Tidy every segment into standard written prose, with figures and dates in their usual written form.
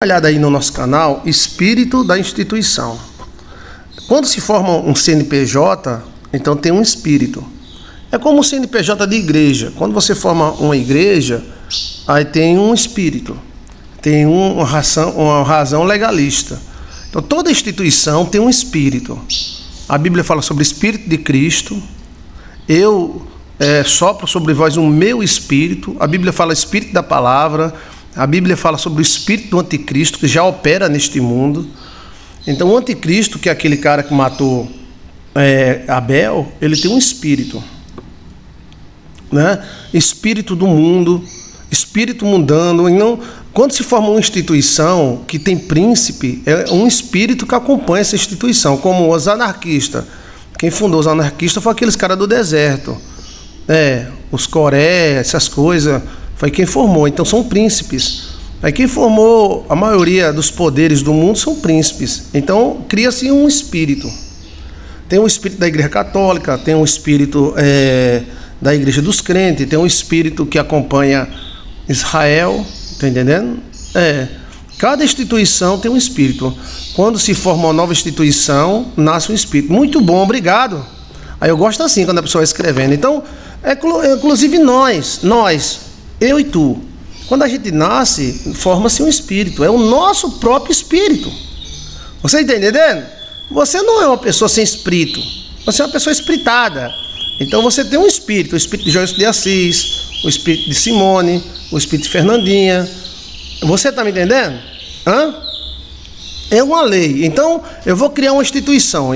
Olhada aí no nosso canal, espírito da instituição. Quando se forma um CNPJ, então tem um espírito. É como o CNPJ de igreja. Quando você forma uma igreja, aí tem um espírito. Tem uma razão legalista. Então toda instituição tem um espírito. A Bíblia fala sobre o Espírito de Cristo. Eu sopro sobre vós o meu espírito. A Bíblia fala espírito da palavra. A Bíblia fala sobre o espírito do anticristo, que já opera neste mundo. Então o anticristo, que é aquele cara que matou Abel, ele tem um espírito, né? Espírito do mundo, espírito mundano. Então, quando se forma uma instituição que tem príncipe, é um espírito que acompanha essa instituição, como os anarquistas. Quem fundou os anarquistas foi aqueles caras do deserto, os Coré, essas coisas. Foi quem formou, então são príncipes. Aí quem formou a maioria dos poderes do mundo são príncipes. Então cria-se um espírito. Tem um espírito da Igreja Católica, tem um espírito da Igreja dos Crentes, tem um espírito que acompanha Israel, tá entendendo? Cada instituição tem um espírito. Quando se forma uma nova instituição, nasce um espírito. Muito bom, obrigado. Aí eu gosto assim quando a pessoa vai escrevendo. Então, inclusive nós, eu e tu, quando a gente nasce, forma-se um espírito. É o nosso próprio espírito. Você está entendendo? Você não é uma pessoa sem espírito. Você é uma pessoa espiritada. Então você tem um espírito. O espírito de Joyce de Assis, o espírito de Simone, o espírito de Fernandinha. Você está me entendendo? É uma lei. Então eu vou criar uma instituição.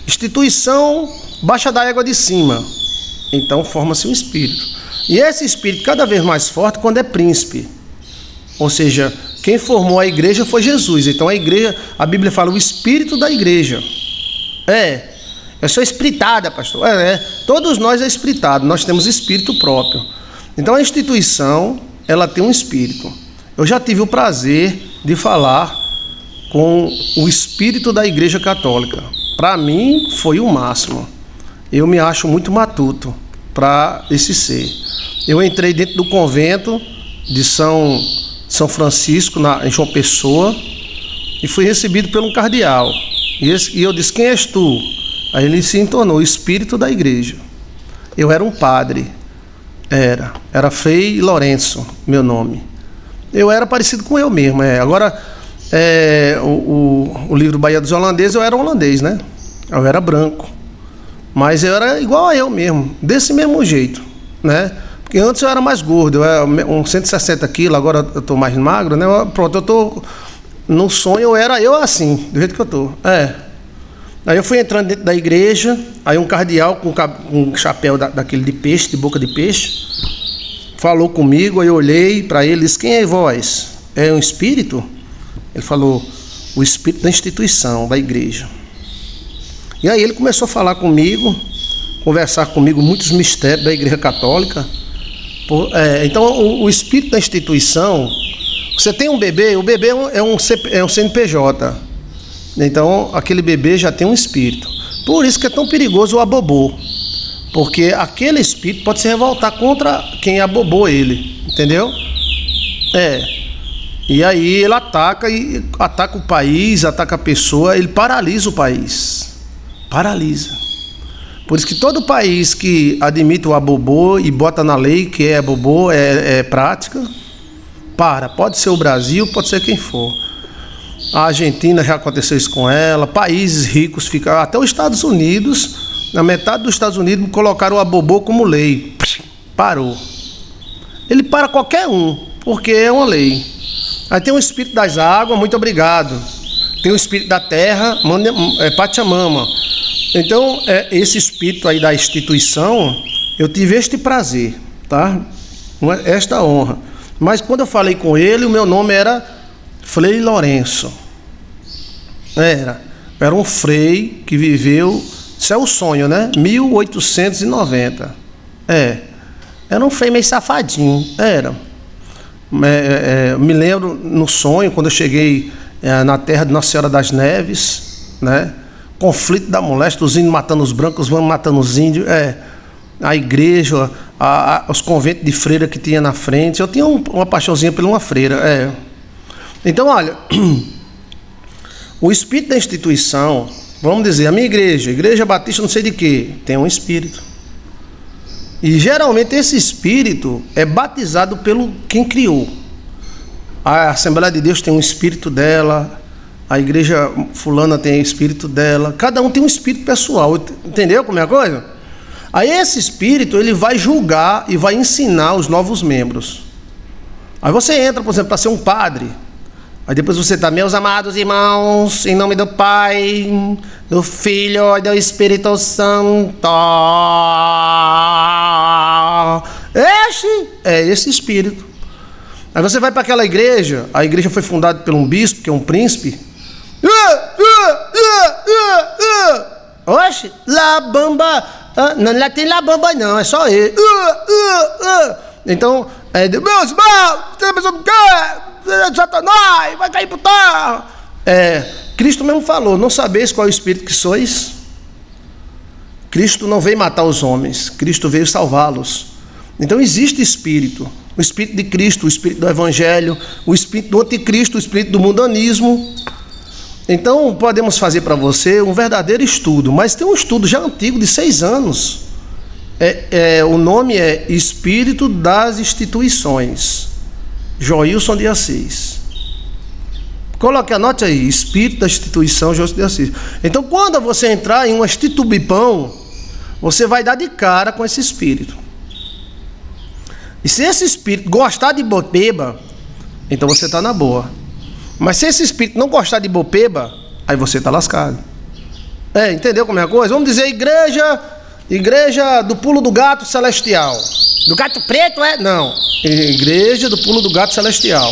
Instituição baixa da égua de cima. Então forma-se um espírito. E esse espírito cada vez mais forte quando é príncipe. Ou seja, quem formou a igreja foi Jesus. Então a igreja, a Bíblia fala o espírito da igreja. Eu sou espiritada, pastor. Todos nós é espiritado, nós temos espírito próprio. Então a instituição, ela tem um espírito. Eu já tive o prazer de falar com o espírito da Igreja Católica. Para mim foi o máximo. Eu me acho muito matuto para esse ser. Eu entrei dentro do convento de São Francisco, em João Pessoa, e fui recebido por um cardeal. E eu disse: quem és tu? Aí ele se tornou o espírito da igreja. Eu era um padre, era Frei Lourenço, meu nome. Eu era parecido com eu mesmo. Agora, o livro Bahia dos Holandeses, eu era holandês, né? Eu era branco. Mas eu era igual a eu mesmo, desse mesmo jeito, né? Porque antes eu era mais gordo, eu era uns 160 quilos, agora eu estou mais magro, né? Pronto, eu estou no sonho, eu era assim, do jeito que eu estou. Aí eu fui entrando dentro da igreja, aí um cardeal com um chapéu daquele de peixe, de boca de peixe, falou comigo, aí eu olhei para ele e disse: quem é vós? É um espírito? Ele falou: o espírito da instituição, da igreja. E aí ele começou a falar comigo, conversar comigo muitos mistérios da Igreja Católica. Então o espírito da instituição, você tem um bebê, o bebê é um CNPJ. Então aquele bebê já tem um espírito. Por isso que é tão perigoso o abobô. Porque aquele espírito pode se revoltar contra quem abobou ele. Entendeu? E aí ele ataca o país, ataca a pessoa, ele paralisa o país. Paralisa. Por isso que todo país que admite o abobô e bota na lei que abobô é prática, pode ser o Brasil, pode ser quem for. A Argentina já aconteceu isso com ela, países ricos ficaram, até os Estados Unidos, na metade dos Estados Unidos colocaram o abobô como lei. Parou. Ele para qualquer um, porque é uma lei. Aí tem o espírito das águas, muito obrigado. Tem o espírito da terra, Pachamama. Então, esse espírito aí da instituição, eu tive este prazer, tá? Esta honra. Mas quando eu falei com ele, o meu nome era Frei Lourenço. Era um frei que viveu, isso é o sonho, né? 1890. Era um frei meio safadinho, me lembro no sonho, quando eu cheguei na terra de Nossa Senhora das Neves, né? Conflito da moléstia, os índios matando os brancos, vão matando os índios, a igreja, os conventos de freira que tinha na frente. Eu tinha uma paixãozinha por uma freira, Então, olha, o espírito da instituição, vamos dizer, a minha igreja, Igreja Batista não sei de quê, tem um espírito. E geralmente esse espírito é batizado pelo quem criou. A Assembleia de Deus tem um espírito dela, a igreja fulana tem o espírito dela, cada um tem um espírito pessoal, entendeu como é a coisa? Aí esse espírito, ele vai julgar e vai ensinar os novos membros. Aí você entra, por exemplo, para ser um padre. Aí depois você está, meus amados irmãos, em nome do Pai, do Filho e do Espírito Santo. Este é esse espírito. Aí você vai para aquela igreja, a igreja foi fundada por um bispo, que é um príncipe. Oxe, La Bamba. Não, lá tem La Bamba não, é só ele. Então, meus irmãos, você pensa o quê? Satanás, vai cair pro terra. Cristo mesmo falou, não sabeis qual é o espírito que sois? Cristo não veio matar os homens, Cristo veio salvá-los. Então existe espírito, o espírito de Cristo, o espírito do Evangelho, o espírito do anticristo, o espírito do mundanismo. Então podemos fazer para você um verdadeiro estudo, mas tem um estudo já antigo de 6 anos. O nome é Espírito das Instituições, Joilson de Assis. Coloque, anote aí, Espírito da Instituição, Joilson de Assis. Então quando você entrar em um institubipão, você vai dar de cara com esse espírito. E se esse espírito gostar de bopeba, então você está na boa. Mas se esse espírito não gostar de bopeba, aí você está lascado. Entendeu como é a coisa? Vamos dizer igreja do pulo do gato celestial. Do gato preto, Não. Igreja do pulo do gato celestial.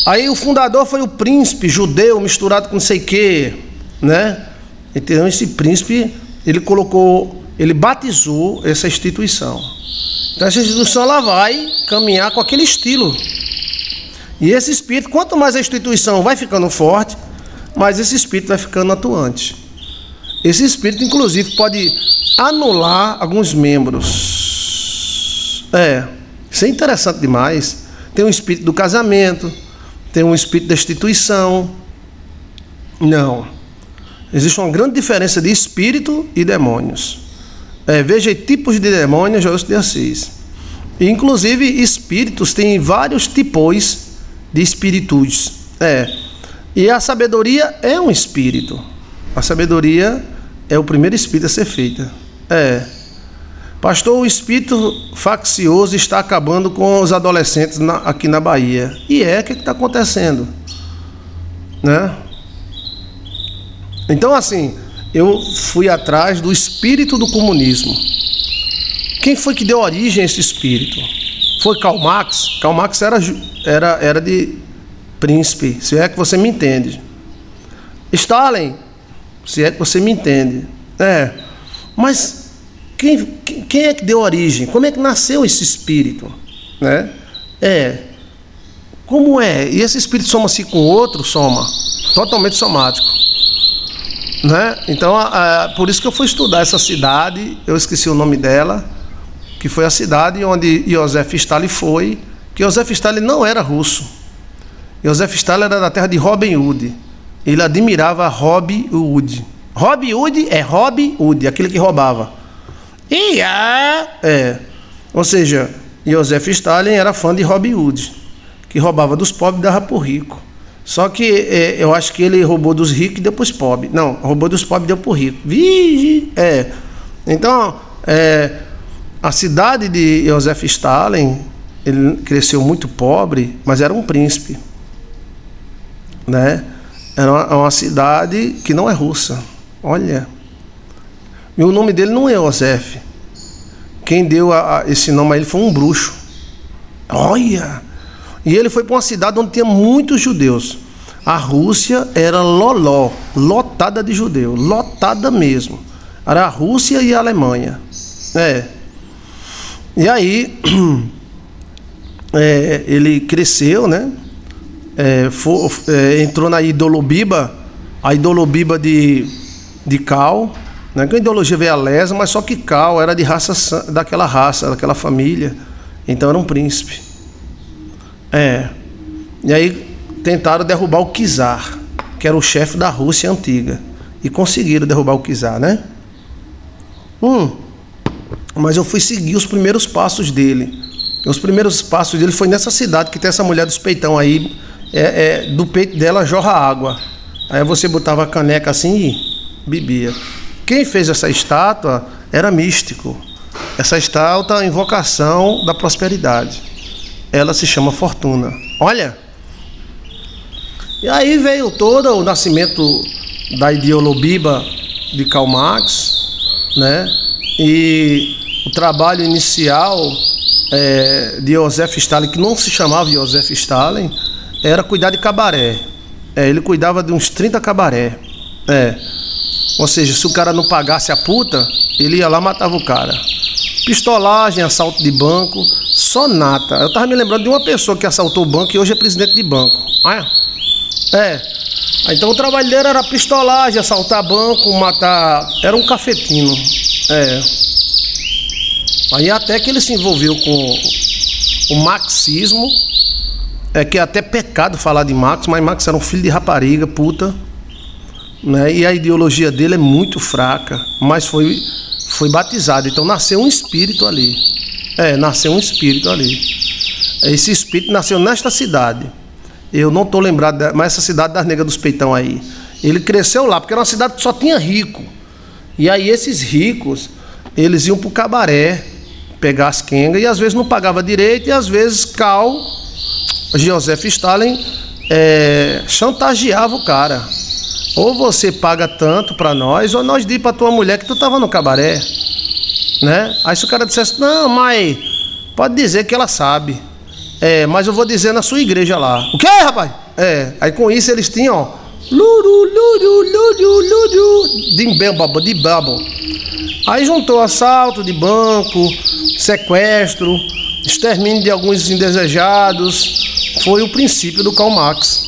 Aí o fundador foi o príncipe judeu misturado com não sei o quê, né? Então esse príncipe, ele batizou essa instituição. Então essa instituição, ela vai caminhar com aquele estilo. E esse espírito, quanto mais a instituição vai ficando forte, mais esse espírito vai ficando atuante. Esse espírito, inclusive, pode anular alguns membros. Isso é interessante demais. Tem um espírito do casamento, tem um espírito da instituição. Não. Existe uma grande diferença de espírito e demônios. Veja aí, tipos de demônios, Joilson de Assis. E, inclusive, espíritos têm vários tipos de espíritudes. E a sabedoria é um espírito. A sabedoria é o primeiro espírito a ser feita. Pastor, o espírito faccioso está acabando com os adolescentes aqui na Bahia. E o que está acontecendo? Né? Então, assim, eu fui atrás do espírito do comunismo. Quem foi que deu origem a esse espírito? Foi Karl Marx. Karl Marx era de príncipe, se é que você me entende. Stalin, se é que você me entende. Mas quem é que deu origem? Como é que nasceu esse espírito? Né? Como é? E esse espírito soma-se com o outro? Soma. Totalmente somático. Né? Então, por isso que eu fui estudar essa cidade, eu esqueci o nome dela, que foi a cidade onde Joseph Stalin foi, que Joseph Stalin não era russo. Joseph Stalin era da terra de Robin Hood. Ele admirava Robin Hood. Robin Hood é Robin Hood, aquele que roubava. Ou seja, Joseph Stalin era fã de Robin Hood, que roubava dos pobres e dava para o rico. Só que eu acho que ele roubou dos ricos e deu para os pobres. Não, roubou dos pobres e deu para o rico. Vige! Então, a cidade de Joseph Stalin, ele cresceu muito pobre, mas era um príncipe. Né? Era uma cidade que não é russa. Olha. E o nome dele não é Joseph. Quem deu esse nome a ele foi um bruxo. Olha! E ele foi para uma cidade onde tinha muitos judeus. A Rússia era loló, lotada de judeus, lotada mesmo. Era a Rússia e a Alemanha. E aí, ele cresceu, né? Entrou na Idolobiba, a Idolobiba de Cal, né? Que a ideologia veio a lesa, mas só que Cal era de daquela família. Então era um príncipe. E aí tentaram derrubar o czar, que era o chefe da Rússia antiga. E conseguiram derrubar o czar, né? Mas eu fui seguir os primeiros passos dele. Os primeiros passos dele foi nessa cidade que tem essa mulher dos peitão aí. Do peito dela jorra água. Aí você botava a caneca assim e bebia. Quem fez essa estátua era místico. Essa estátua é a invocação da prosperidade. Ela se chama Fortuna. Olha! E aí veio todo o nascimento da ideolobiba de Karl Marx, né? E o trabalho inicial de Joseph Stalin, que não se chamava Joseph Stalin, era cuidar de cabaré. Ele cuidava de uns 30 cabaré. Ou seja, se o cara não pagasse a puta, ele ia lá e matava o cara. Pistolagem, assalto de banco, só nata. Eu tava me lembrando de uma pessoa que assaltou o banco e hoje é presidente de banco. Então o trabalho dele era pistolagem, assaltar banco, matar. Era um cafetino. Aí até que ele se envolveu com o marxismo. Que é até pecado falar de Marx, mas Marx era um filho de rapariga, puta, né? E a ideologia dele é muito fraca, mas foi batizado. Então nasceu um espírito ali. Nasceu um espírito ali. Esse espírito nasceu nesta cidade. Eu não estou lembrado, mas essa cidade das Negras dos Peitão aí. Ele cresceu lá, porque era uma cidade que só tinha rico. E aí esses ricos, eles iam pro cabaré pegar as quengas, e às vezes não pagava direito, e às vezes Joseph Stalin chantageava o cara. Ou você paga tanto para nós, ou nós diz para tua mulher que tu tava no cabaré, né? Aí se o cara dissesse, não, mas pode dizer que ela sabe, mas eu vou dizer na sua igreja lá. O que, rapaz? Aí com isso eles tinham, ó, de babo. Aí juntou assalto de banco, sequestro, extermínio de alguns indesejados. Foi o princípio do Karl Marx.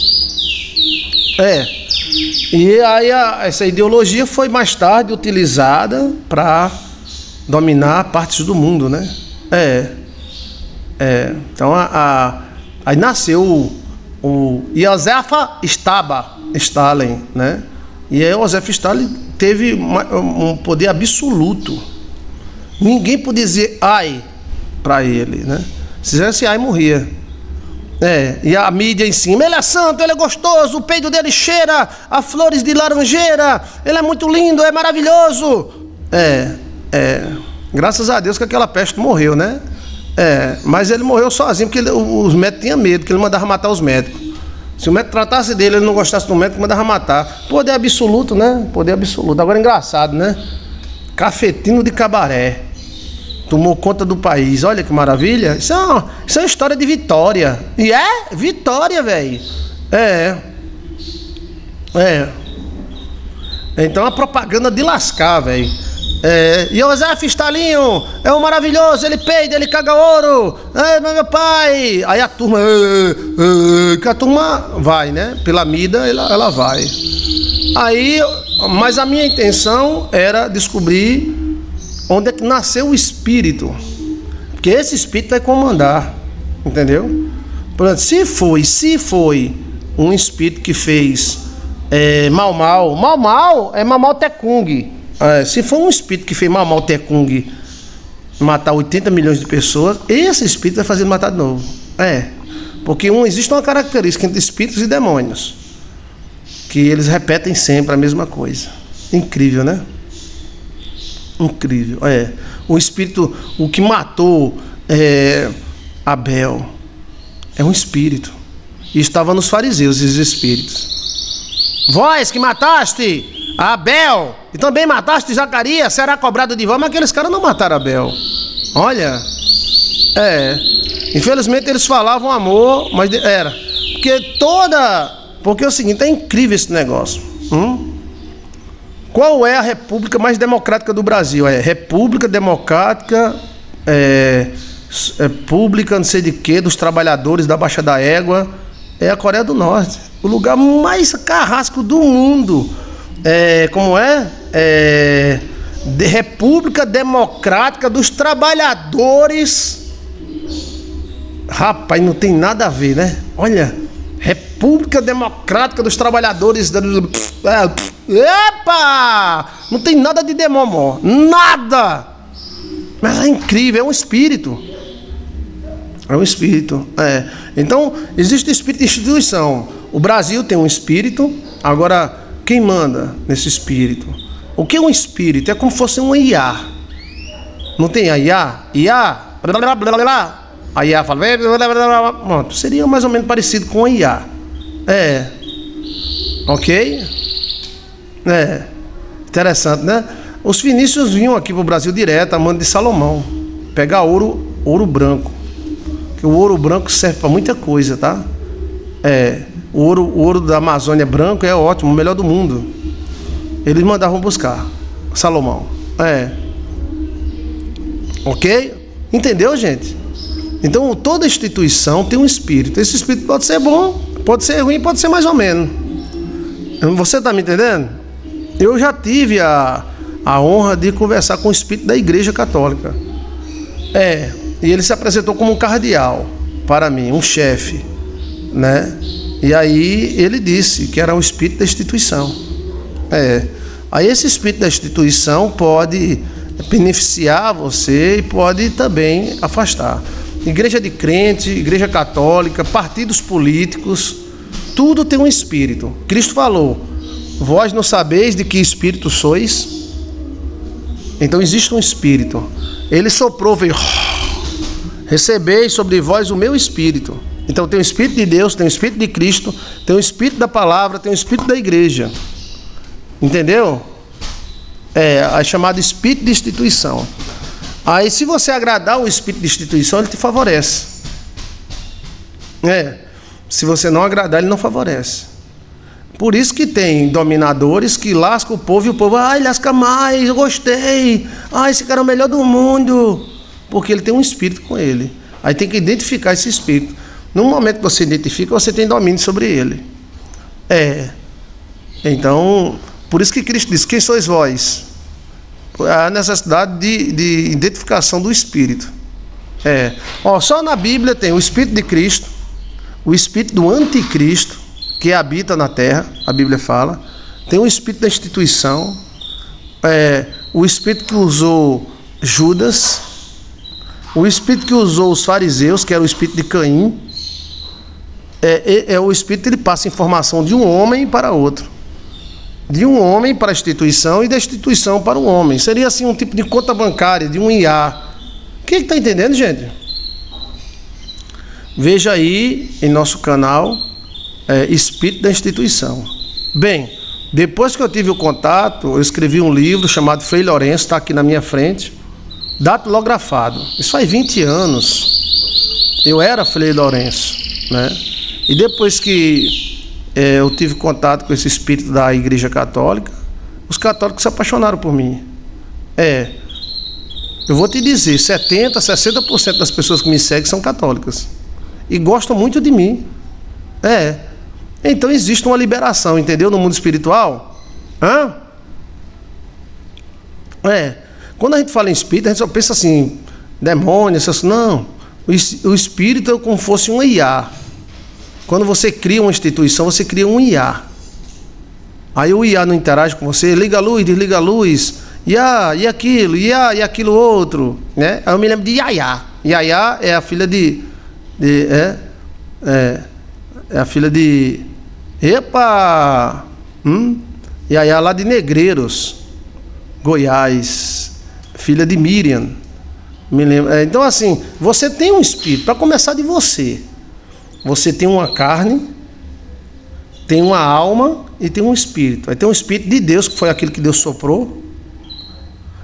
E aí essa ideologia foi mais tarde utilizada para dominar partes do mundo, né? Então aí nasceu o Joseph Stalin, né? E aí Joseph Stalin teve um poder absoluto. Ninguém podia dizer ai para ele, né? Se fizesse ai, morria. E a mídia em cima, ele é santo, ele é gostoso, o peito dele cheira a flores de laranjeira, ele é muito lindo, é maravilhoso. Graças a Deus que aquela peste morreu, né? Mas ele morreu sozinho, porque os médicos tinham medo, que ele mandava matar os médicos. Se o médico tratasse dele, ele não gostasse do médico, mandava matar. Poder absoluto, né? Poder absoluto. Agora engraçado, né? Cafetino de cabaré. Tomou conta do país. Olha que maravilha. Isso é uma história de vitória. E vitória, velho. Então a propaganda de lascar, velho. Joseph Stalin é um maravilhoso, ele peida, ele caga ouro. Meu pai. Aí a turma, que a turma vai, né? Pela mídia ela vai. Aí, mas a minha intenção era descobrir onde é que nasceu o espírito, porque esse espírito vai comandar, entendeu? Portanto, se foi um espírito que fez Mau é Mau Tse-tung. Se for um espírito que fez Mau Tse-tung matar 80 milhões de pessoas, esse espírito vai fazer matar de novo. Porque existe uma característica entre espíritos e demônios, que eles repetem sempre a mesma coisa. Incrível, né? Incrível. O espírito, o que matou Abel é um espírito. E estava nos fariseus esses espíritos. Vós que mataste Abel e também mataste Zacarias, será cobrado de vós. Mas aqueles caras não mataram Abel. Olha, infelizmente eles falavam amor, mas era porque é o seguinte, é incrível esse negócio. Qual é a república mais democrática do Brasil? República Democrática Pública, não sei de quê, dos trabalhadores da Baixa da Égua. É a Coreia do Norte, o lugar mais carrasco do mundo. República Democrática dos Trabalhadores. Rapaz, não tem nada a ver, né? Olha, República Democrática dos Trabalhadores. Epa! Não tem nada de demomó. Nada! Mas é incrível, é um espírito. É um espírito. Então, existe espírito de instituição. O Brasil tem um espírito. Agora, quem manda nesse espírito? O que é um espírito? É como se fosse um IA. Não tem a IA? IA? Blá, blá, blá, blá. A IA fala... Pronto, seria mais ou menos parecido com a IA. Ok? Interessante, né? Os fenícios vinham aqui para o Brasil direto, a mando de Salomão. Pegar ouro branco. Que o ouro branco serve para muita coisa, tá? O ouro da Amazônia branco é ótimo, o melhor do mundo. Eles mandavam buscar. Salomão. Ok? Entendeu, gente? Então, toda instituição tem um espírito. Esse espírito pode ser bom, pode ser ruim, pode ser mais ou menos. Você está me entendendo? Eu já tive a honra de conversar com o espírito da Igreja Católica. E ele se apresentou como um cardeal para mim, um chefe, né? E aí ele disse que era o espírito da instituição. Aí esse espírito da instituição pode beneficiar você e pode também afastar. Igreja de crente, igreja católica, partidos políticos, tudo tem um espírito. Cristo falou: vós não sabeis de que espírito sois? Então existe um espírito. Ele soprou, veio: recebei sobre vós o meu espírito. Então tem o espírito de Deus, tem o espírito de Cristo, tem o espírito da palavra, tem o espírito da igreja. Entendeu? É chamado espírito de instituição. Aí, se você agradar o espírito de instituição, ele te favorece. Se você não agradar, ele não favorece. Por isso que tem dominadores que lascam o povo e o povo, ai, lasca mais, eu gostei. Ai, esse cara é o melhor do mundo. Porque ele tem um espírito com ele. Aí tem que identificar esse espírito. No momento que você identifica, você tem domínio sobre ele. Então, por isso que Cristo diz: quem sois vós? A necessidade de identificação do Espírito. Só na Bíblia tem o Espírito de Cristo, o Espírito do Anticristo, que habita na terra, a Bíblia fala. Tem o Espírito da instituição, o Espírito que usou Judas, o Espírito que usou os fariseus, que era o Espírito de Caim. O Espírito, ele passa informação de um homem para outro. De um homem para a instituição e da instituição para um homem. Seria assim um tipo de conta bancária, de um IA. Quem está entendendo, gente? Veja aí em nosso canal Espírito da Instituição. Bem, depois que eu tive o contato, eu escrevi um livro chamado Frei Lourenço, está aqui na minha frente, datilografado. Isso faz 20 anos. Eu era Frei Lourenço, né? E depois que eu tive contato com esse espírito da Igreja Católica, os católicos se apaixonaram por mim. Eu vou te dizer, 70%, 60% das pessoas que me seguem são católicas e gostam muito de mim. Então existe uma liberação, entendeu? No mundo espiritual. Quando a gente fala em espírito, a gente só pensa assim, demônio, não. O espírito é como se fosse um IA. Quando você cria uma instituição, você cria um IA. Aí o IA não interage com você, liga a luz, desliga a luz, e aquilo outro, né? Aí eu me lembro de Yaya. Yaya é a filha de a filha de... Yaya lá de Negreiros, Goiás, filha de Miriam. Me lembro. Então assim, você tem um espírito, para começar de você. Você tem uma carne, tem uma alma e tem um espírito. Aí tem um espírito de Deus, que foi aquilo que Deus soprou,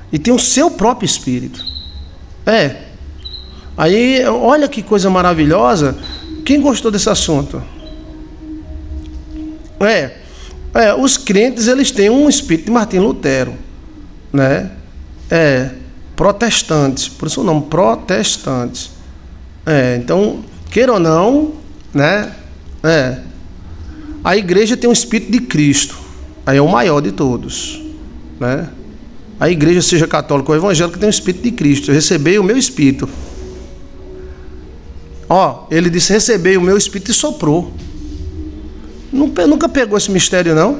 e tem o seu próprio espírito. Aí, olha que coisa maravilhosa. Quem gostou desse assunto? Os crentes, eles têm um espírito de Martim Lutero, né? Protestantes, por isso o nome, protestantes. Então, queira ou não, né? A igreja tem um espírito de Cristo. Aí é o maior de todos, né? A igreja, seja católica ou evangélica, tem um espírito de Cristo. Eu recebi o meu espírito. Ele disse: recebei o meu espírito e soprou. Nunca pegou esse mistério, não?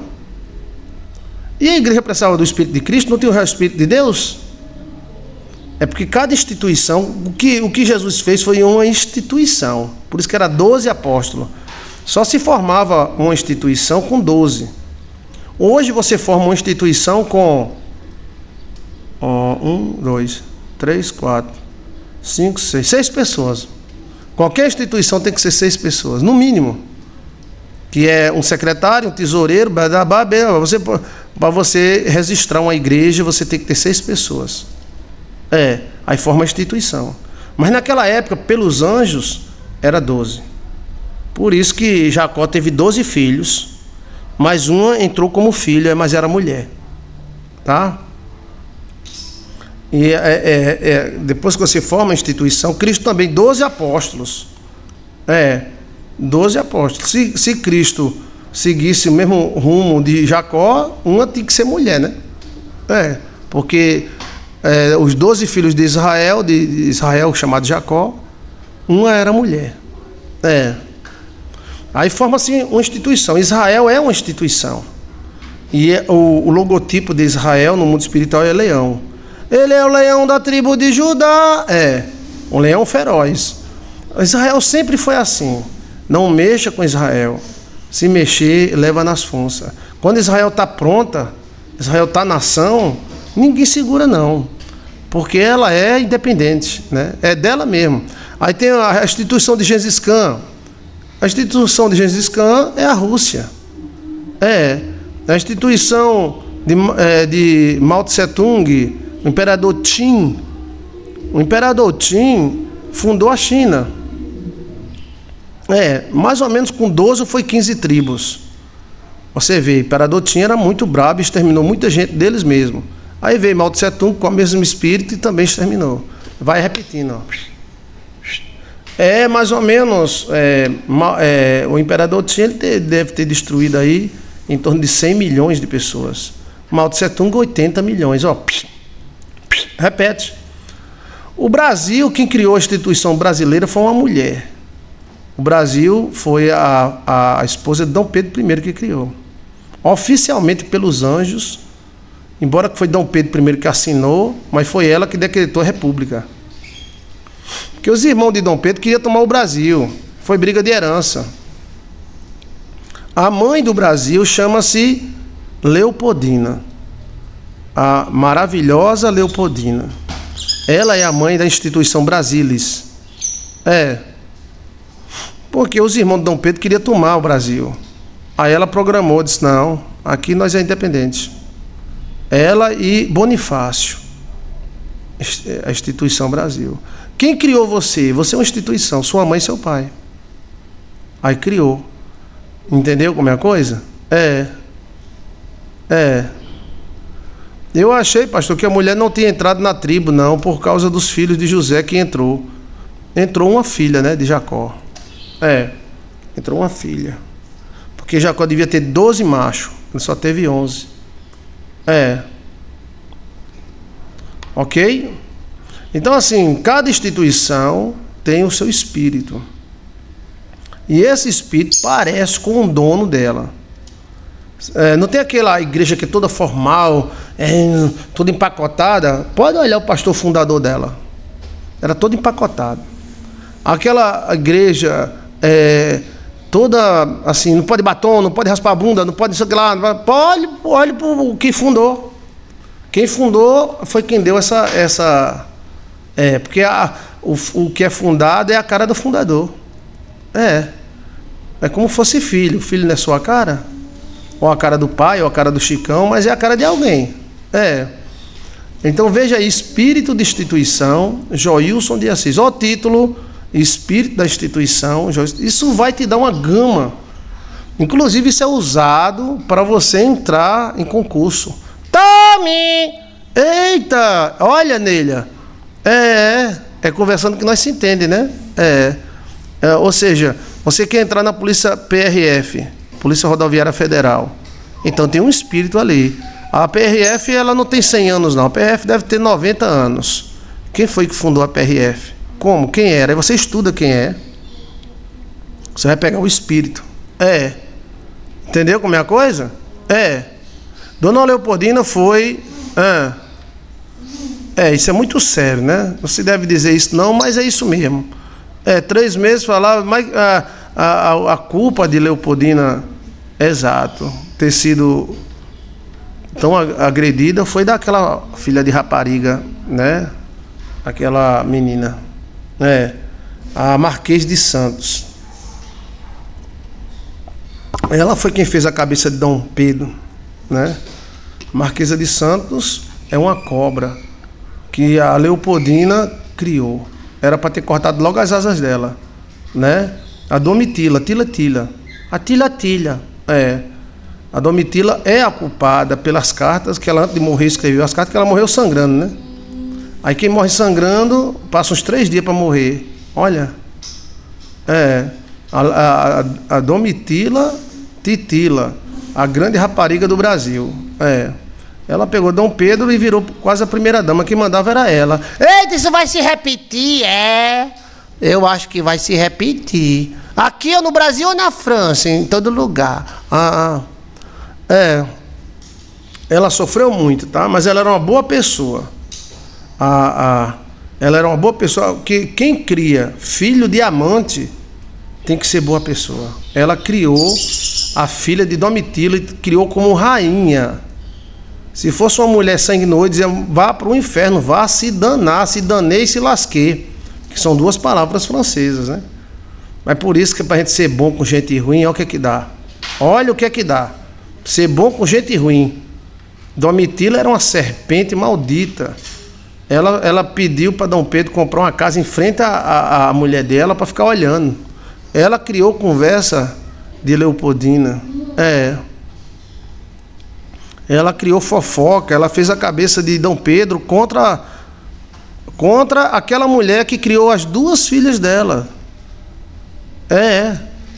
E a igreja precisava do Espírito de Cristo? Não tinha o real Espírito de Deus? É porque cada instituição, o que Jesus fez foi uma instituição. Por isso que era 12 apóstolos. Só se formava uma instituição com 12. Hoje você forma uma instituição com 1, 2, 3, 4, 5, 6 pessoas. Qualquer instituição tem que ser 6 pessoas, no mínimo. Que é um secretário, um tesoureiro, para você registrar uma igreja, você tem que ter 6 pessoas. Aí forma a instituição. Mas naquela época, pelos anjos, era 12. Por isso que Jacó teve 12 filhos, mas uma entrou como filha, mas era mulher. Tá? E depois que você forma a instituição, Cristo também, 12 apóstolos. 12 apóstolos. Se Cristo seguisse o mesmo rumo de Jacó, uma tinha que ser mulher, né? Porque os 12 filhos de Israel, chamado Jacó, uma era mulher. Aí forma-se uma instituição. Israel é uma instituição. E o logotipo de Israel no mundo espiritual é leão. Ele é o leão da tribo de Judá. Um leão feroz. Israel sempre foi assim. Não mexa com Israel. Se mexer, leva nas funças. Quando Israel está pronta, Israel está nação, ninguém segura não. Porque ela é independente, né? É dela mesmo. Aí tem a instituição de Gengis Khan. A instituição de Gengis Khan é a Rússia. A instituição de Mao Tse Tung, o imperador Qin. O imperador Qin fundou a China. Mais ou menos com 12 foi 15 tribos. Você vê, o imperador Qin era muito brabo, exterminou muita gente deles mesmo. Aí veio Mao Tse Tung com o mesmo espírito e também exterminou. Vai repetindo, ó. Mais ou menos, o imperador Qin ele deve ter destruído aí em torno de 100 milhões de pessoas. Mao Tse Tung, 80 milhões, ó. Repete. O Brasil, quem criou a instituição brasileira foi uma mulher. O Brasil foi a esposa de Dom Pedro I que criou. Oficialmente pelos anjos, embora que foi Dom Pedro I que assinou, mas foi ela que decretou a república. Porque os irmãos de Dom Pedro queriam tomar o Brasil. Foi briga de herança. A mãe do Brasil chama-se Leopoldina. A maravilhosa Leopoldina. Ela é a mãe da instituição Brasilis. Porque os irmãos de Dom Pedro queriam tomar o Brasil. Aí ela programou, disse, não, aqui nós é independentes. Ela e Bonifácio. A instituição Brasil. Quem criou você? Você é uma instituição, sua mãe e seu pai. Aí criou. Entendeu como é a coisa? Eu achei, pastor, que a mulher não tinha entrado na tribo, não, por causa dos filhos de José que entrou. Entrou uma filha, né, de Jacó. Entrou uma filha. Porque Jacó devia ter 12 machos, ele só teve 11. Ok? Então, assim, cada instituição tem o seu espírito. E esse espírito parece com o dono dela. Não tem aquela igreja que é toda formal, toda empacotada. Pode olhar o pastor fundador dela. Era todo empacotado. Aquela igreja toda assim, não pode batom, não pode raspar a bunda, não pode isso aqui lá. Pode, olhe para o que fundou. Quem fundou foi quem deu essa porque o que é fundado é a cara do fundador. É como fosse filho. O filho não é sua cara? Ou a cara do pai, ou a cara do Chicão, mas é a cara de alguém. Então veja aí, espírito de instituição, Joilson de Assis. Olha o título, espírito da instituição. Isso vai te dar uma gama. Inclusive isso é usado para você entrar em concurso. Tome! Eita! Olha, Neila. É conversando que nós se entende, né? Ou seja, você quer entrar na polícia PRF, Polícia Rodoviária Federal. Então tem um espírito ali. A PRF, ela não tem 100 anos, não. A PRF deve ter 90 anos. Quem foi que fundou a PRF? Como? Quem era? Aí você estuda quem é. Você vai pegar o espírito. Entendeu como é a coisa? Dona Leopoldina foi... isso é muito sério, né? Não se deve dizer isso não, mas é isso mesmo. 3 meses falava, mas a culpa de Leopoldina, exato, ter sido tão agredida foi daquela filha de rapariga, né? Aquela menina, a Marquês de Santos. Ela foi quem fez a cabeça de Dom Pedro, né? Marquesa de Santos é uma cobra que a Leopoldina criou. Era para ter cortado logo as asas dela, né? A Domitila, a Tilha. A Domitila é a culpada pelas cartas que ela, antes de morrer, escreveu as cartas, que ela morreu sangrando, né? Aí quem morre sangrando passa uns 3 dias para morrer. Olha, a Domitila Titila, a grande rapariga do Brasil. Ela pegou Dom Pedro e virou quase a primeira dama. Quem mandava era ela. Eita, isso vai se repetir, Eu acho que vai se repetir. Aqui ou no Brasil ou na França, em todo lugar. Ela sofreu muito, tá? Mas ela era uma boa pessoa. Ela era uma boa pessoa. Que quem cria filho de amante tem que ser boa pessoa. Ela criou a filha de Domitila e criou como rainha. Se fosse uma mulher sanguinosa, dizia, vá para o inferno, vá se danar, se danei e se lasquei. Que são 2 palavras francesas, né? Mas por isso que para a gente ser bom com gente ruim, olha o que é que dá. Olha o que é que dá. Ser bom com gente ruim. Domitila era uma serpente maldita. Ela pediu para Dom Pedro comprar uma casa em frente à mulher dela para ficar olhando. Ela criou conversa de Leopoldina. Ela criou fofoca. Ela fez a cabeça de Dom Pedro contra aquela mulher que criou as 2 filhas dela.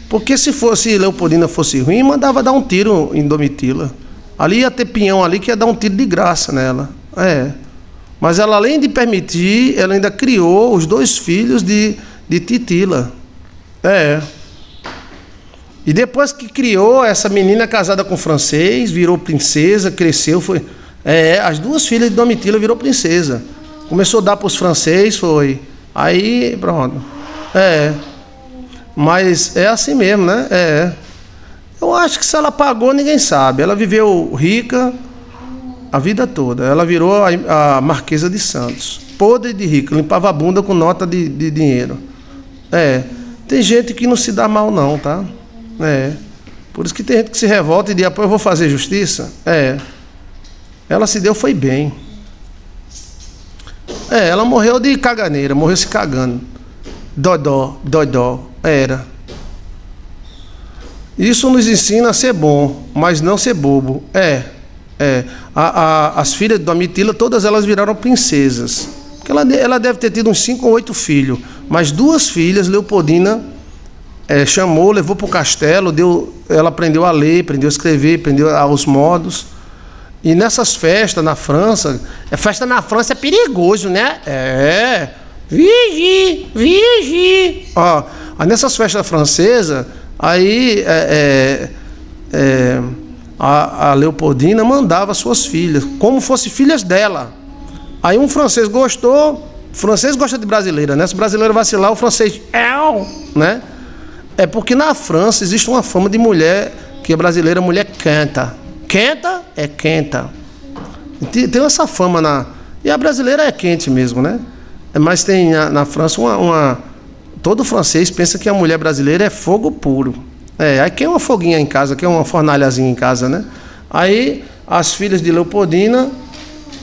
Porque se Leopoldina fosse ruim, mandava dar um tiro em Domitila. Ali ia ter pinhão ali que ia dar um tiro de graça nela. Mas ela, além de permitir, ela ainda criou os 2 filhos de Titila. E depois que criou, essa menina casada com francês, virou princesa, cresceu, foi... as 2 filhas de Domitila virou princesa. Começou a dar para os franceses, foi. Aí, pronto. Mas é assim mesmo, né? Eu acho que se ela pagou, ninguém sabe. Ela viveu rica a vida toda. Ela virou a Marquesa de Santos. Podre de rica, limpava a bunda com nota de dinheiro. Tem gente que não se dá mal não, tá? Por isso que tem gente que se revolta e diz, eu vou fazer justiça. Ela se deu, foi bem. Ela morreu de caganeira, morreu se cagando. Dodó, era. Isso nos ensina a ser bom, mas não ser bobo. As filhas de Domitila, todas elas viraram princesas. Porque ela deve ter tido uns 5 ou 8 filhos. Mas 2 filhas, Leopoldina chamou, levou para o castelo, ela aprendeu a ler, aprendeu a escrever, aprendeu os modos. E nessas festas na França, festa na França é perigoso, né? Vigi. Nessas festas francesas, aí a Leopoldina mandava suas filhas, como fossem filhas dela. Aí um francês gostou, o francês gosta de brasileira, né? Se o brasileiro vacilar, o francês, né? Porque na França existe uma fama de mulher, que a brasileira, mulher quenta. Quenta é quenta. Tem essa fama e a brasileira é quente mesmo, né? Mas tem na França todo francês pensa que a mulher brasileira é fogo puro. Aí quer uma foguinha em casa, quer uma fornalhazinha em casa, né? Aí as filhas de Leopoldina,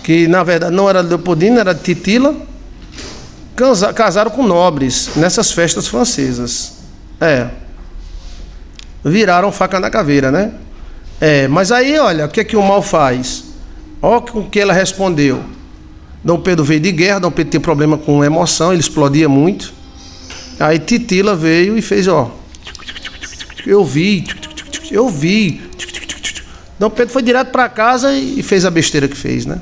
que na verdade não era de Leopoldina, era de Titila, casaram com nobres nessas festas francesas. Viraram faca na caveira, né? Mas aí, olha, o que é que o mal faz? Olha o que ela respondeu. Dom Pedro veio de guerra, Dom Pedro tinha problema com emoção, ele explodia muito. Aí Titila veio e fez, eu vi. Dom Pedro foi direto para casa e fez a besteira que fez, né?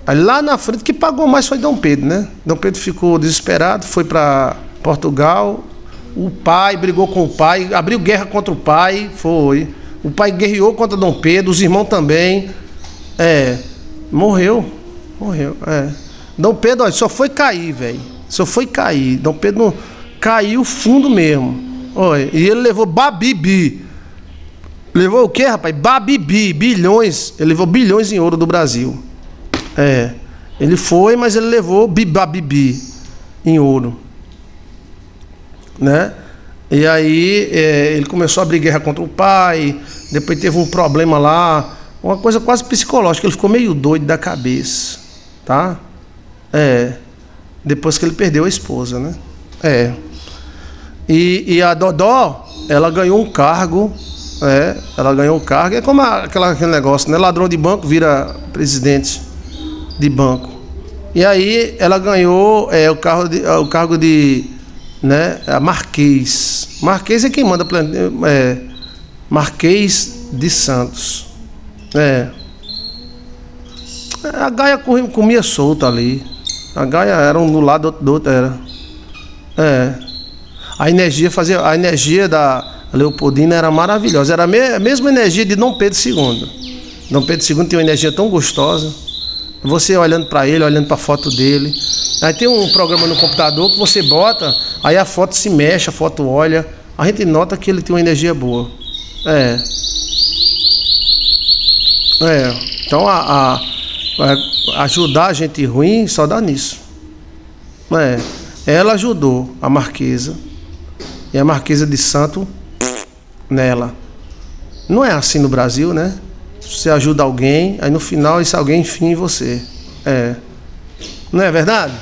Aí lá na frente, que pagou mais foi Dom Pedro, né? Dom Pedro ficou desesperado, foi para Portugal, O pai brigou com o pai, abriu guerra contra o pai, foi. O pai guerreou contra Dom Pedro, os irmãos também. Morreu. Dom Pedro, olha, só foi cair, velho. Só foi cair. Dom Pedro caiu fundo mesmo. Olha, e ele levou babibi. Levou o quê, rapaz? Babibi, bilhões. Ele levou bilhões em ouro do Brasil. Ele foi, mas ele levou babibi em ouro, né? E aí ele começou a abrir guerra contra o pai. Depois teve um problema lá, uma coisa quase psicológica. Ele ficou meio doido da cabeça, tá? Depois que ele perdeu a esposa, né? E a Dodó, ela ganhou um cargo. Ela ganhou um cargo. É como aquele negócio, né? Ladrão de banco vira presidente de banco. E aí ela ganhou o cargo de, né, Marquês. Marquês é quem manda, Marquês de Santos. A Gaia comia solta ali. A Gaia era um do lado do outro, era. A energia da Leopoldina era maravilhosa. Era a mesma energia de Dom Pedro II. Dom Pedro II tem uma energia tão gostosa. Você olhando para ele, olhando para a foto dele. Aí tem um programa no computador que você bota, aí a foto se mexe, a foto olha. A gente nota que ele tem uma energia boa. Então ajudar a gente ruim só dá nisso. Ela ajudou a Marquesa. E a Marquesa de Santo nela. Não é assim no Brasil, né? Você ajuda alguém, aí no final esse alguém enfim em você. Não é verdade?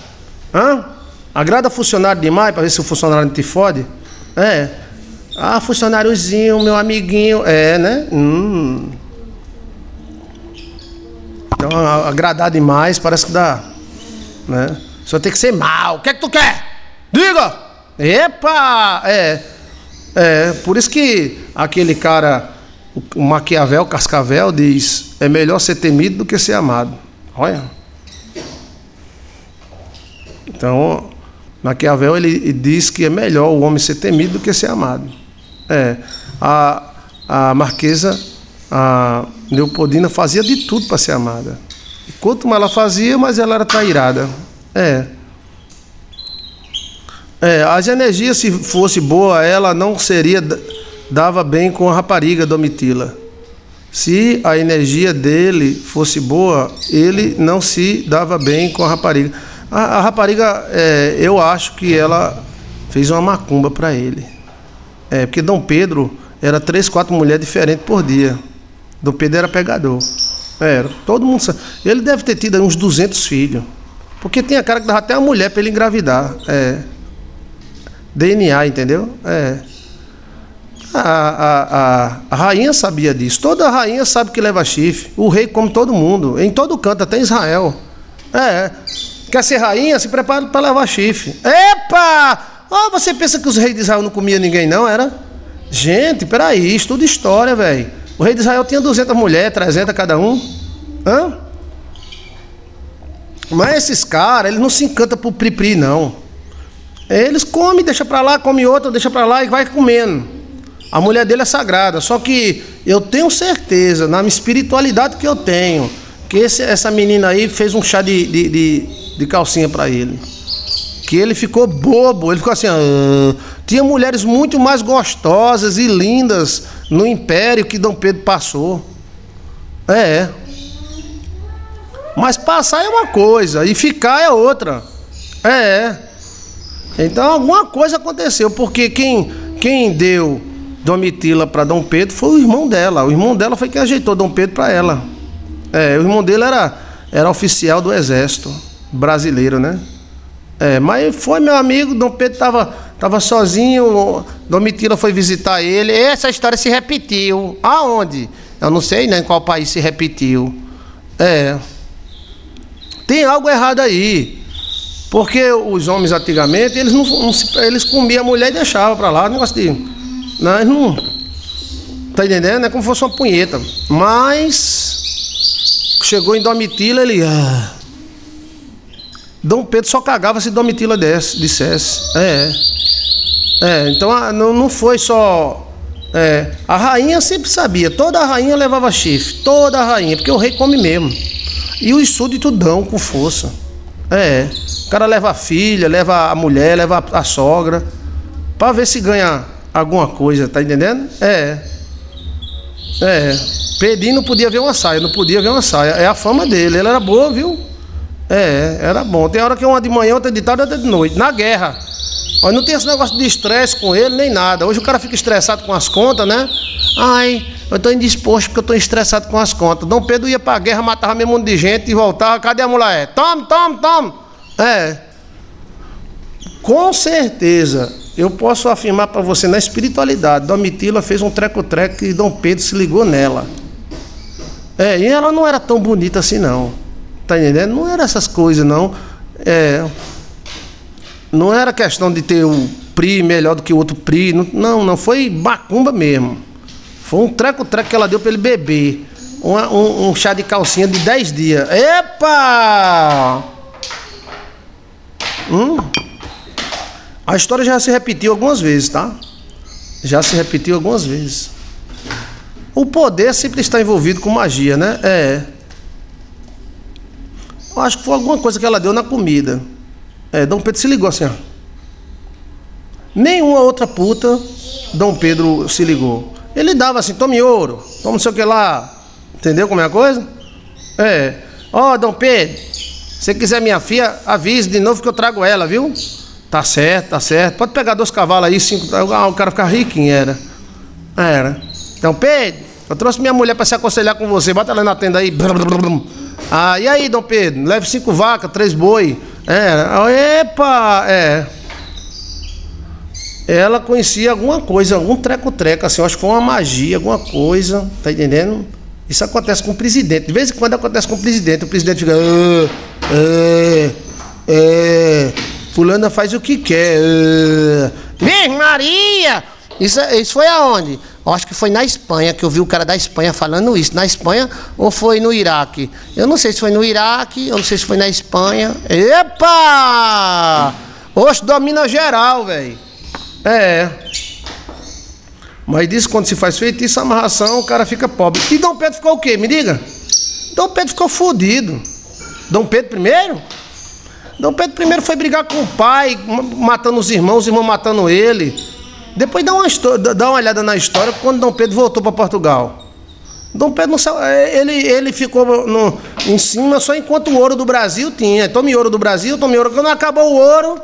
Agrada funcionário demais para ver se o funcionário não te fode? Funcionáriozinho, meu amiguinho. Né? Então, agradar demais parece que dá, né? Só tem que ser mal. O que é que tu quer? Diga! Epa! Por isso que aquele cara, o Maquiavel, Cascavel, diz: é melhor ser temido do que ser amado. Olha. Então, Maquiavel, ele diz que é melhor o homem ser temido do que ser amado. A Marquesa, a Leopoldina, fazia de tudo para ser amada. E quanto mais ela fazia, mais ela era trairada. As energias, se fosse boa, ela não seria, dava bem com a rapariga Domitila. Se a energia dele fosse boa, ele não se dava bem com a rapariga. A rapariga, eu acho que ela fez uma macumba para ele. Porque Dom Pedro era 3, 4 mulheres diferentes por dia. Dom Pedro era pegador. Todo mundo sabe. Ele deve ter tido uns 200 filhos. Porque tem a cara que dava até uma mulher para ele engravidar. DNA, entendeu? A rainha sabia disso. Toda rainha sabe que leva chifre. O rei come todo mundo. Em todo canto, até em Israel. Quer ser rainha? Se prepara para levar chifre. Epa! Você pensa que os reis de Israel não comiam ninguém, não? Era? Gente, peraí, estuda história, velho. O rei de Israel tinha 200 mulheres, 300 cada um. Mas esses caras, eles não se encantam por pri-pri, não. Eles comem, deixa pra lá, come outra, deixa pra lá e vai comendo. A mulher dele é sagrada. Só que eu tenho certeza, na minha espiritualidade que eu tenho, que essa menina aí fez um chá de calcinha pra ele. Que ele ficou bobo, ele ficou assim... Tinha mulheres muito mais gostosas e lindas no império que Dom Pedro passou. Mas passar é uma coisa e ficar é outra. Então alguma coisa aconteceu, porque quem deu Domitila para Dom Pedro foi o irmão dela. O irmão dela foi quem ajeitou Dom Pedro para ela. O irmão dele era oficial do exército brasileiro, né? Mas foi, meu amigo, Dom Pedro tava sozinho, Domitila foi visitar ele. Essa história se repetiu. Aonde? Eu não sei, né, em qual país se repetiu. Tem algo errado aí. Porque os homens antigamente, eles comiam a mulher e deixavam pra lá. Negócio de... Não, eles não... Tá entendendo? É como se fosse uma punheta. Mas... Chegou em Domitila, ele... Dom Pedro só cagava se Domitila dissesse. Então não foi só... a rainha sempre sabia, toda a rainha levava chifre, toda a rainha, porque o rei come mesmo. E os súditos dão com força. O cara leva a filha, leva a mulher, leva a sogra, pra ver se ganha alguma coisa, tá entendendo? Pedrinho não podia ver uma saia, não podia ver uma saia. É a fama dele, ele era boa, viu? Era bom. Tem hora que uma de manhã, outra de tarde, outra de noite, na guerra. Ó, não tem esse negócio de estresse com ele, nem nada. Hoje o cara fica estressado com as contas, né? Ai, eu tô indisposto porque eu tô estressado com as contas. Dom Pedro ia pra guerra, matava meio mundo de gente e voltava. Cadê a mulher? Tome, tome, tome. Com certeza, eu posso afirmar pra você, na espiritualidade, Domitila fez um treco-treco e Dom Pedro se ligou nela. E ela não era tão bonita assim, não. Tá entendendo? Não era essas coisas, não. Não era questão de ter o PRI melhor do que o outro PRI. Não, foi macumba mesmo. Foi um treco-treco que ela deu pra ele beber. Um chá de calcinha de 10 dias. Epa! A história já se repetiu algumas vezes, tá? Já se repetiu algumas vezes. O poder sempre está envolvido com magia, né? Eu acho que foi alguma coisa que ela deu na comida. Dom Pedro se ligou assim, ó. Nenhuma outra puta Dom Pedro se ligou. Ele dava assim, tome ouro, toma não sei o que lá. Entendeu como é a coisa? Ó, Dom Pedro, se você quiser minha filha, avise de novo que eu trago ela, viu? Tá certo, tá certo. Pode pegar 2 cavalos aí, 5. O cara ficar riquinho, era. Então, Pedro, eu trouxe minha mulher pra se aconselhar com você. Bota ela na tenda aí. E aí, Dom Pedro? Leve 5 vacas, 3 boi. Epa! Ela conhecia alguma coisa, algum treco-treco, assim, eu acho que foi uma magia, alguma coisa, tá entendendo? Isso acontece com o presidente, de vez em quando acontece com o presidente fica... fulana faz o que quer. Virgem Maria! Isso foi aonde? Eu acho que foi na Espanha, que eu vi o cara da Espanha falando isso. Na Espanha ou foi no Iraque? Eu não sei se foi no Iraque, eu não sei se foi na Espanha. Epa! Oxe, domina geral, velho. Mas diz que quando se faz feitiço, amarração, o cara fica pobre. E Dom Pedro ficou o quê? Me diga. Dom Pedro ficou fodido. Dom Pedro I? Dom Pedro I foi brigar com o pai, matando os irmãos matando ele. Depois dá uma olhada na história quando Dom Pedro voltou para Portugal. Dom Pedro ele ficou em cima só enquanto o ouro do Brasil tinha. Tome ouro do Brasil, tome ouro. Quando acabou o ouro,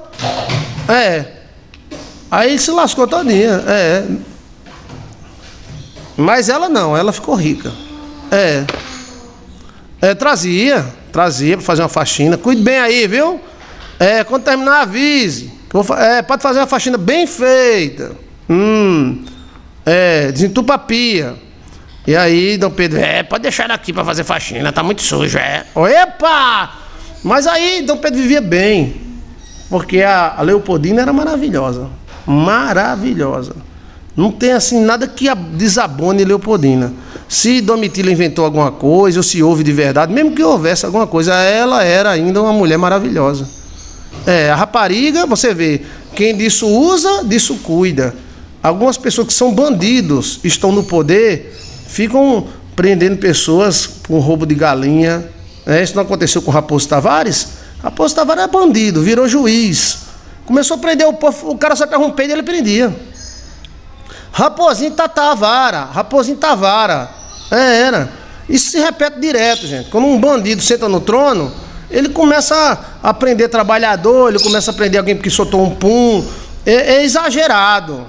aí se lascou todinha. Mas ela não, ela ficou rica. Trazia para fazer uma faxina. Cuide bem aí, viu? Quando terminar, avise. Pode fazer uma faxina bem feita. Desentupa a pia. E aí, Dom Pedro, pode deixar ela aqui para fazer faxina, tá muito sujo, Epa! Mas aí, Dom Pedro vivia bem. Porque a Leopoldina era maravilhosa. Maravilhosa. Não tem assim nada que desabone Leopoldina. Se Domitila inventou alguma coisa, ou se houve de verdade, mesmo que houvesse alguma coisa, ela era ainda uma mulher maravilhosa. A rapariga, você vê, quem disso usa, disso cuida. Algumas pessoas que são bandidos, estão no poder, ficam prendendo pessoas por roubo de galinha. Isso não aconteceu com o Raposo Tavares? Raposo Tavares é bandido, virou juiz. Começou a prender o povo, o cara só interrompendo e ele prendia. Raposinho Tavara, era. Isso se repete direto, gente. Quando um bandido senta no trono, ele começa a prender trabalhador, ele começa a prender alguém que soltou um pum. É exagerado.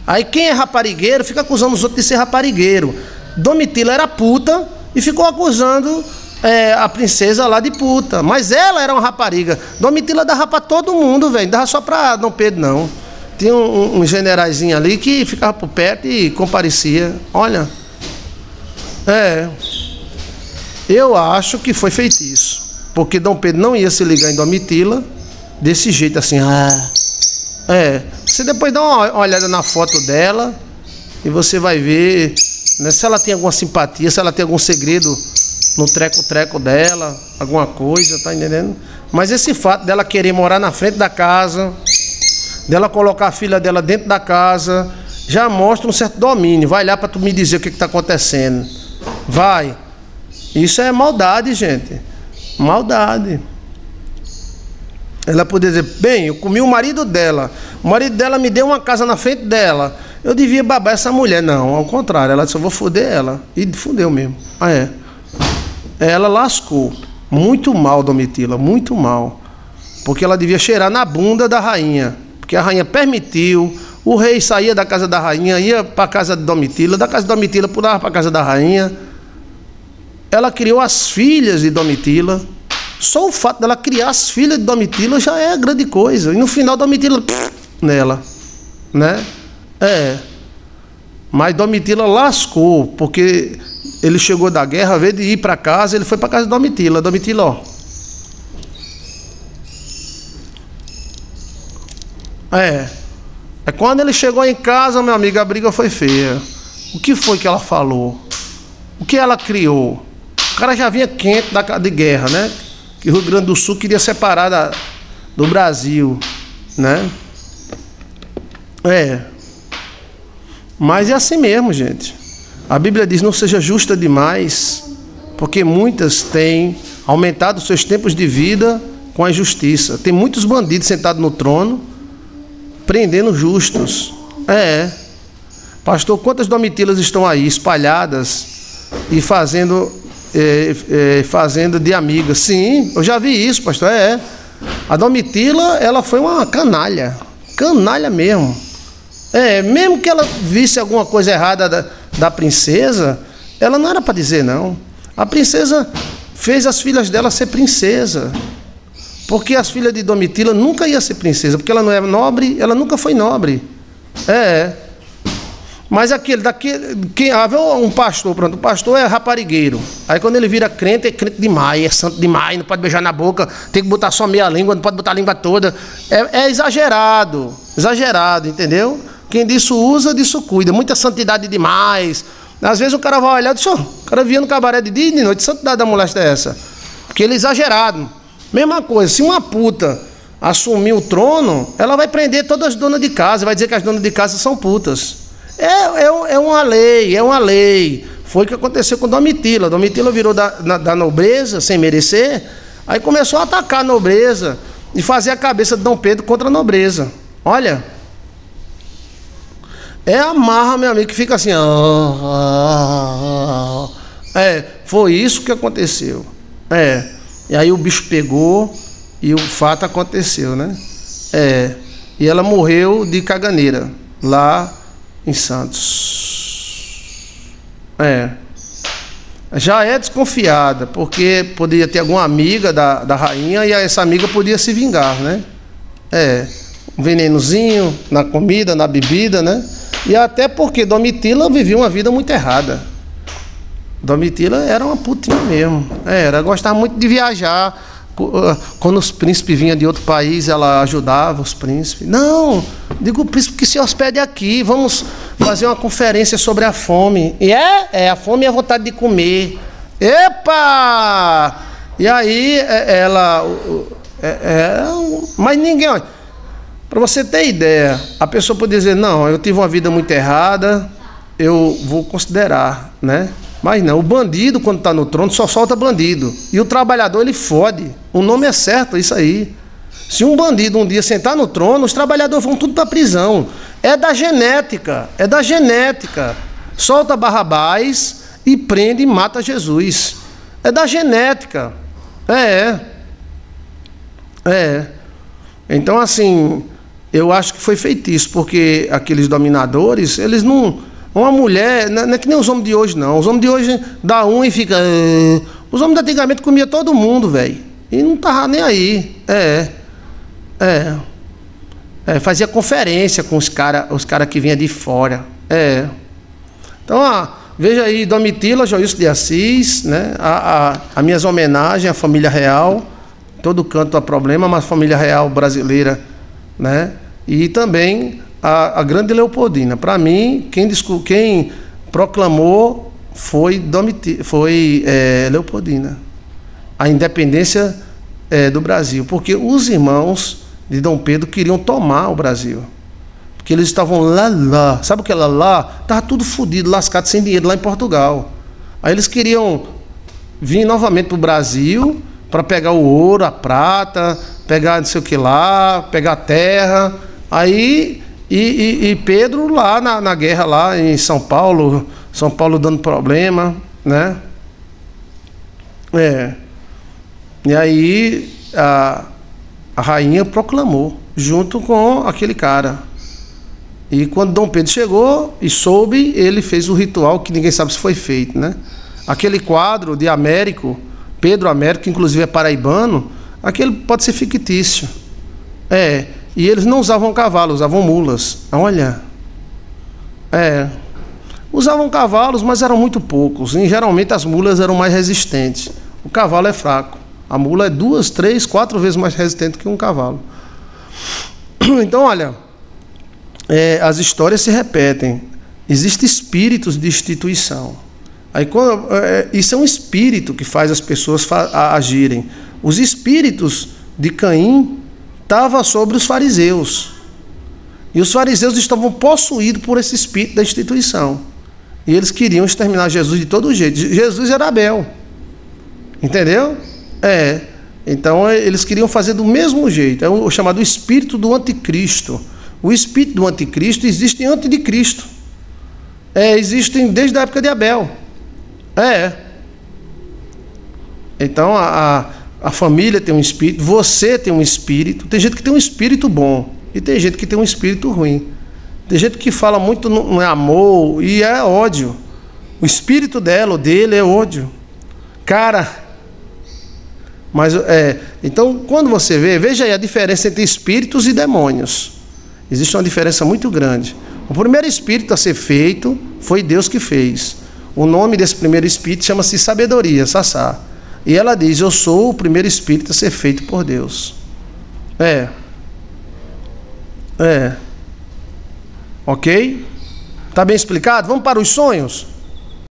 Aí quem é raparigueiro fica acusando os outros de ser raparigueiro. Domitila era puta e ficou acusando a princesa lá de puta. Mas ela era uma rapariga. Domitila dava pra todo mundo, velho. Não dava só pra Dom Pedro, não. Tinha um generaizinho ali que ficava por perto e comparecia. Olha. Eu acho que foi feitiço. Porque Dom Pedro não ia se ligar em Domitila desse jeito assim. Você depois dá uma olhada na foto dela e você vai ver, né, se ela tem alguma simpatia, se ela tem algum segredo no treco-treco dela, alguma coisa, tá entendendo? Mas esse fato dela querer morar na frente da casa, dela colocar a filha dela dentro da casa, já mostra um certo domínio. Vai lá para tu me dizer o que está acontecendo. Vai. Isso é maldade, gente. Maldade. Ela poderia dizer, bem, eu comi o marido dela me deu uma casa na frente dela, eu devia babar essa mulher. Não, ao contrário, ela disse, eu vou foder ela. E fudeu mesmo. Ela lascou. Muito mal, Domitila, muito mal. Porque ela devia cheirar na bunda da rainha. Porque a rainha permitiu, o rei saía da casa da rainha, ia para a casa de Domitila, da casa de Domitila pulava para a casa da rainha. Ela criou as filhas de Domitila. Só o fato dela criar as filhas de Domitila já é grande coisa. E no final Domitila nela, né? Mas Domitila lascou, porque ele chegou da guerra, ao invés de ir para casa, ele foi para casa de Domitila. Domitila, ó. Quando ele chegou em casa, meu amigo, a briga foi feia. O que foi que ela falou? O que ela criou? O cara já vinha quente de guerra, né? Que o Rio Grande do Sul queria separar do Brasil, né? Mas é assim mesmo, gente. A Bíblia diz, não seja justa demais, porque muitas têm aumentado seus tempos de vida com a injustiça. Tem muitos bandidos sentados no trono, prendendo justos. Pastor, quantas Domitilas estão aí espalhadas e fazendo de amigas? Sim, eu já vi isso, pastor. A Domitila, ela foi uma canalha mesmo. Mesmo que ela visse alguma coisa errada da princesa, ela não era para dizer não. A princesa fez as filhas dela ser princesa, porque as filhas de Domitila nunca iam ser princesa, porque ela não é nobre, ela nunca foi nobre. Mas um pastor, pronto, o pastor é raparigueiro. Aí quando ele vira crente, é crente demais, é santo demais, não pode beijar na boca, tem que botar só meia língua, não pode botar a língua toda. É exagerado, entendeu? Quem disso usa, disso cuida. Muita santidade demais. Às vezes o cara vai olhar e diz, o cara via no cabaré de dia e de noite, santidade da moléstia é essa? Porque ele é exagerado. Mesma coisa, se uma puta assumir o trono, ela vai prender todas as donas de casa, vai dizer que as donas de casa são putas. É uma lei. Foi o que aconteceu com Domitila. Domitila virou da nobreza, sem merecer, aí começou a atacar a nobreza e fazer a cabeça de Dom Pedro contra a nobreza. Olha, a marra, meu amigo, que fica assim. Foi isso que aconteceu. E aí o bicho pegou e o fato aconteceu, né? E ela morreu de caganeira lá em Santos. Já é desconfiada, porque poderia ter alguma amiga da rainha e essa amiga podia se vingar, né? Um venenozinho na comida, na bebida, né? E até porque Domitila vivia uma vida muito errada. Domitila era uma putinha mesmo. Ela gostava muito de viajar. Quando os príncipes vinham de outro país, ela ajudava os príncipes. Não, digo o príncipe que se hospede aqui. Vamos fazer uma conferência sobre a fome. E a fome e a vontade de comer. Epa! E aí mas ninguém... Para você ter ideia, a pessoa pode dizer, não, eu tive uma vida muito errada, eu vou considerar, né? Mas não, o bandido, quando está no trono, só solta bandido. E o trabalhador, ele fode. O nome é certo, isso aí. Se um bandido um dia sentar no trono, os trabalhadores vão tudo para a prisão. É da genética. Solta Barrabás e prende e mata Jesus. É da genética. Então, assim, eu acho que foi feitiço, porque aqueles dominadores, eles não... Uma mulher, não é que nem os homens de hoje, não. Os homens de hoje dá um e fica... Os homens de antigamente comiam todo mundo, velho. E não tava nem aí. Fazia conferência com os cara que vinham de fora. Então, veja aí, Domitila, Joilson de Assis, né? As minhas homenagens à família real. Todo canto há problema, mas a família real brasileira, né? E também a grande Leopoldina. Para mim, quem proclamou foi Leopoldina, a independência do Brasil, porque os irmãos de Dom Pedro queriam tomar o Brasil. Porque eles estavam lá. Sabe o que é lá? Estava tudo fodido, lascado, sem dinheiro lá em Portugal. Aí eles queriam vir novamente para o Brasil para pegar o ouro, a prata, pegar não sei o que lá, pegar a terra. Aí, e Pedro lá na guerra lá em São Paulo dando problema, né? E aí a rainha proclamou, junto com aquele cara. E quando Dom Pedro chegou e soube, ele fez o ritual que ninguém sabe se foi feito, né? Aquele quadro de Américo, Pedro Américo, que inclusive é paraibano, aquele pode ser fictício. E eles não usavam cavalos, usavam mulas. Olha. Usavam cavalos, mas eram muito poucos. E geralmente as mulas eram mais resistentes. O cavalo é fraco. A mula é 2, 3, 4 vezes mais resistente que um cavalo. Então, olha, as histórias se repetem. Existem espíritos de instituição. Aí, isso é um espírito que faz as pessoas agirem. Os espíritos de Caim estavam sobre os fariseus. E os fariseus estavam possuídos por esse espírito da instituição. E eles queriam exterminar Jesus de todo jeito. Jesus era Abel. Entendeu? Então eles queriam fazer do mesmo jeito. É o chamado espírito do anticristo. O espírito do anticristo existe antes de Cristo. Existem desde a época de Abel. Então a família tem um espírito, você tem um espírito. Tem gente que tem um espírito bom e tem gente que tem um espírito ruim. Tem gente que fala muito no amor e é ódio. O espírito dela ou dele é ódio. Cara, mas então quando você veja aí a diferença entre espíritos e demônios. Existe uma diferença muito grande. O primeiro espírito a ser feito foi Deus que fez. O nome desse primeiro espírito chama-se sabedoria, Sassá. E ela diz: eu sou o primeiro espírito a ser feito por Deus. Ok? Está bem explicado? Vamos para os sonhos?